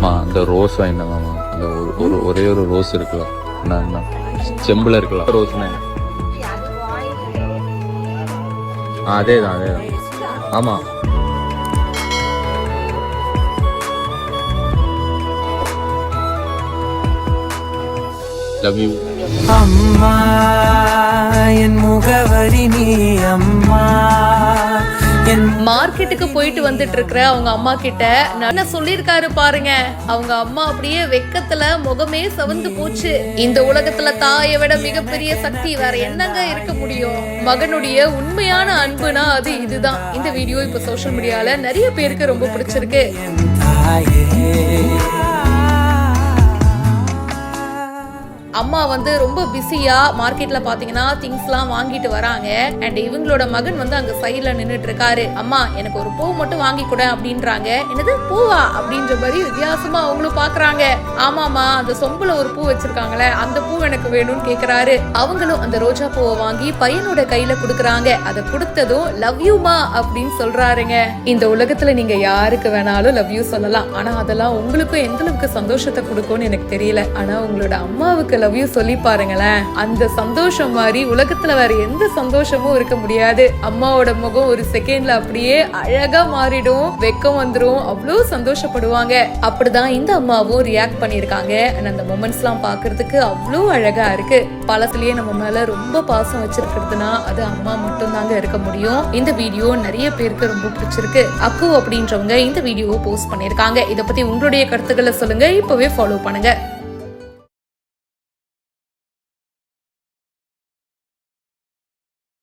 அந்த ரோஸ் வாங்கினாமா, அந்த ஒரே ஒரு ரோஸ் இருக்கலாம், என்ன செம்பில் இருக்கலாம் ரோஸ்னா. அதேதான் ஆமாம். லவ் யூ அம்மா, என் முகவரி நீ அம்மா. மார்க்கெட்டுக்கு போயிட்டு வந்துட்டு இருக்கிற அவங்க அம்மா கிட்ட என்ன சொல்லிருக்காரு பாருங்க. அவங்க அம்மா அப்படியே வெக்கத்துல முகமே சவந்து போச்சு. இந்த உலகத்துல தாயை விட மிகப்பெரிய சக்தி வேற என்னங்க இருக்க முடியும்? மகனுடைய உண்மையான அன்புனா அது இதுதான். இந்த வீடியோ இப்ப சோசியல் மீடியால நிறைய பேருக்கு ரொம்ப பிடிச்சிருக்கு. அம்மா வந்து ரொம்ப பிஸியா மார்க்கெட்ல பாத்தீங்கன்னா திங்ஸ்லாம் வாங்கிட்டு வராங்க. அண்ட் இவங்களோட மகன் வந்து அங்க சைட்ல நின்னுட்டு இருக்காரு. அம்மா எனக்கு ஒரு பூ மட்டும் வாங்கி கொடு அப்படின்றாங்க. என்னது பூவா அப்படின்ற மாதிரி வித்தியாசமா அவங்களும் பாக்குறாங்க. ஆமாமா, அந்த சொம்புல ஒரு பூ வச்சிருக்காங்களே அந்த பூ எனக்கு வேணும்னு கேக்குறாரு. அவங்களும் அந்த ரோஜா பூவை வாங்கி பையனோட கையில குடுக்கறாங்க. அதை கொடுத்ததும் லவ் யூமா அப்படின்னு சொல்றாருங்க. இந்த உலகத்துல நீங்க யாருக்கு வேணாலும் லவ் யூ சொல்லலாம். ஆனா அதெல்லாம் உங்களுக்கும் எந்த அளவுக்கு சந்தோஷத்தை கொடுக்கும்னு எனக்கு தெரியல. ஆனா உங்களோட அம்மாவுக்கு லவ் யூ சொல்லி பாருங்களேன். அந்த சந்தோஷம் மாதிரி உலகத்துல வேற எந்த சந்தோஷமும் இருக்க முடியாது. அம்மாவோட முகம் ஒரு செகண்ட்ல அப்படியே அழகா மாறிடும், வெக்கம் வந்துடும், அவ்வளவு சந்தோஷப்படுவாங்க. அப்படிதான் இந்த அம்மாவும் ரியாக்ட் பண்ணிருக்காங்க. அந்த மொமெண்ட்ஸ் எல்லாம் பாக்குறதுக்கு அவ்வளவு அழகா இருக்கு. பழசுலயே நம்ம மேல ரொம்ப பாசம் வச்சிருக்கிறதுனா அது அம்மா மட்டும் தாங்க இருக்க முடியும். இந்த வீடியோ நிறைய பேருக்கு ரொம்ப பிடிச்சிருக்கு. அக்கு அப்படின்றவங்க இந்த வீடியோவை போஸ்ட் பண்ணிருக்காங்க. இத பத்தி உங்களுடைய கருத்துக்களை சொல்லுங்க. இப்பவே ஃபாலோ பண்ணுங்க.